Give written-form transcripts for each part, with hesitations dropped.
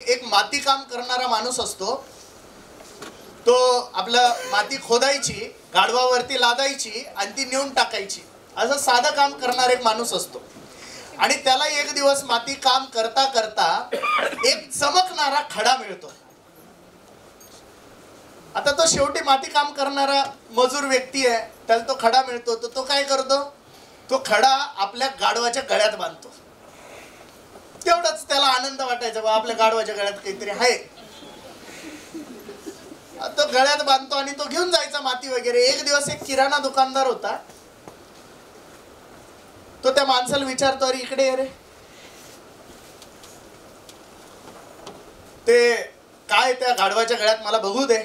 एक माती काम करणारा माणूस असतो, तो आपलं माती खोदायची, गाढवावरती लादायची आणि ती नेऊन टाकायची, असं साधं काम करणारा एक माणूस असतो. आणि त्याला एक दिवस माती काम करता करता एक चमकणारा खडा मिळतो. आता तो शेवटी माती काम करणारा मजूर व्यक्ती आहे, त्याला तो खडा मिळतो. तो काय करतो, तो खडा आपल्या गाढवाच्या गळ्यात बांधतो. तेवढंच त्याला आनंद वाटायचा, बा आपल्या गाढवाच्या गळ्यात काहीतरी आहे. तो गळ्यात बांधतो आणि तो घेऊन जायचा माती वगैरे. एक दिवस एक किराणा दुकानदार होता, तो त्या माणसाला विचारतो, अरे इकडे ये रे, ते काय त्या गाढवाच्या गळ्यात मला बघू दे.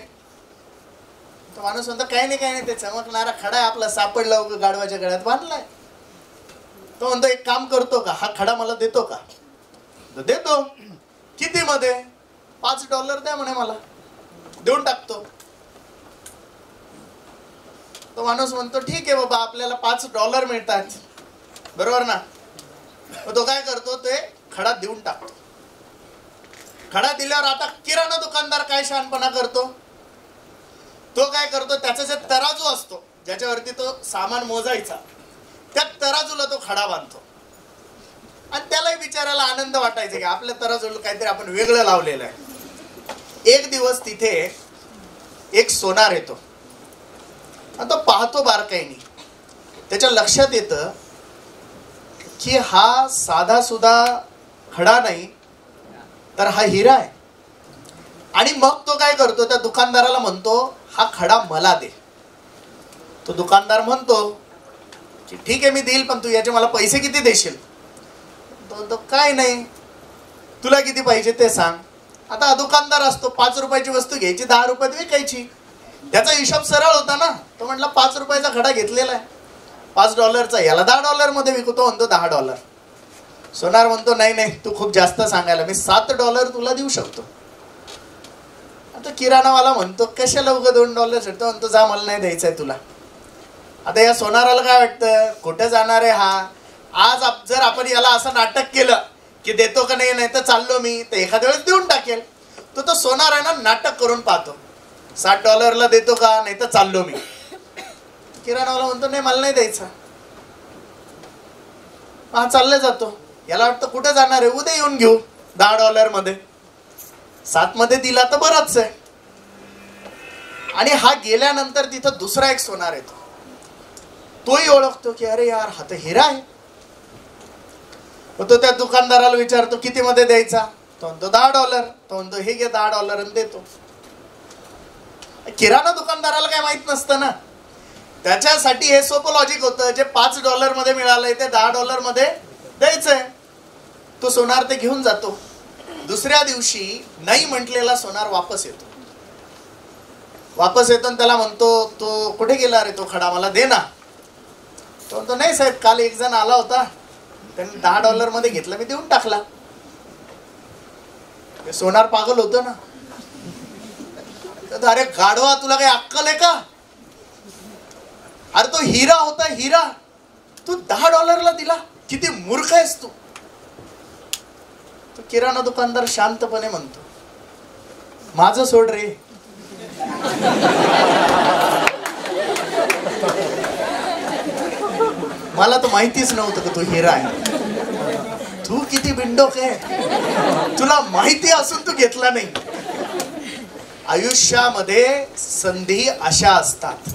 तो माणूस म्हणतो, काही नाही, ते चमकणारा खडा आहे आपला, सापडला, गाढवाच्या गळ्यात बांधलाय. तो म्हणतो, एक काम करतो का, हा खडा मला देतो का? देतो. किती मध्ये? $5 द्या म्हणे, मला देऊन टाकतो. तो माणूस म्हणतो, ठीक आहे बाबा, आपल्याला $5 मिळतात, बरोबर ना? तो काय करतो, ते खडा देऊन टाकतो. खडा दिल्यावर आता किराणा दुकानदार काय शहाणपणा करतो, तो काय करतो, त्याचा जे तराजू असतो ज्याच्यावरती तो सामान मोजायचा, त्या तराजूला तो खडा बांधतो. आणि त्यालाही बिचारायला आनंद वाटायचा की आपल्या तराजूला काहीतरी आपण वेगळं लावलेलं आहे. एक दिवस तिथे एक सोनार येतो आणि तो पाहतो बारकाईने. त्याच्या लक्षात येतं की हा साधा सुधा खडा नाही, तर हा हिरा आहे. आणि मग तो काय करतो, त्या दुकानदाराला म्हणतो, हा खडा मला दे. तो दुकानदार म्हणतो की ठीक आहे, मी देईल, पण तू याचे मला पैसे किती देशील? तो काय नाही, तुला किती पाहिजे ते सांग. आता हा दुकानदार असतो, 5 रुपयाची वस्तू घ्यायची, 10 रुपयात विकायची. त्याचा हिशोब सरळ होता ना. तो म्हटला, 5 रुपयाचा खडा घेतलेला आहे, $5चा, याला $10 मध्ये विकतो. म्हणतो $10. सोनार म्हणतो, नाही, तू खूप जास्त सांगायला, मी $7 तुला देऊ शकतो. आता किराणावाला म्हणतो, कशाला उगा $2 भेटतो? म्हणतो, जा, मला नाही द्यायचंय तुला. आता या सोनाराला काय वाटतं, कुठं जाणार आहे हा? आज जर आपण याला असं नाटक केलं की देतो का नाही, तर चाललो मी, तर एखाद्या वेळेस देऊन टाकेल. तो सोनार आहे ना, नाटक करून पाहतो, $7 देतो का, नाही तर चाललो मी. किराणावाला म्हणतो, नाही, मला नाही द्यायचा. हा चालले जातो. याला वाटतं कुठं जाणार आहे, उद्या येऊन घेऊ $10 मध्ये. 7 मध्ये दिला तर बरंच आहे. आणि हा गेल्यानंतर तिथं दुसरा एक सोनार येतो. तोही ओळखतो की अरे यार, हा तर हिरा आहे. तो त्या दुकानदाराला विचारतो, किती मध्ये द्यायचा? तो म्हणतो $10. तो म्हणतो, हे घे $10 आणि देतो. किराणा दुकानदाराला काय माहित नसतं ना, त्याच्यासाठी हे सोपं लॉजिक होतं, जे $5 मध्ये मिळालंय ते $10 मध्ये द्यायचंय. तो सोनार ते घेऊन जातो. दुसऱ्या दिवशी नाही म्हटलेला सोनार वापस येतो. आणि त्याला म्हणतो, तो कुठे गेला रे तो खडा, मला दे ना. तो म्हणतो, नाही साहेब, काल एक जण आला होता, त्यांनी $10 मध्ये घेतला, मी देऊन टाकला. सोनार पागल होतो ना. अरे गाढवा, तुला काही अक्कल आहे का? अरे तो हिरा होता, हिरा, तू $10 दिला, किती मूर्ख आहेस तू. तो किराणा दुकानदार शांतपणे म्हणतो, माझं सोड रे, मला तर माहितीच नव्हतं की तू हिरा आहे. तू किती बिंडोक आहे, तुला माहिती असून तू घेतला नाही. आयुष्यामध्ये संधी अशा असतात.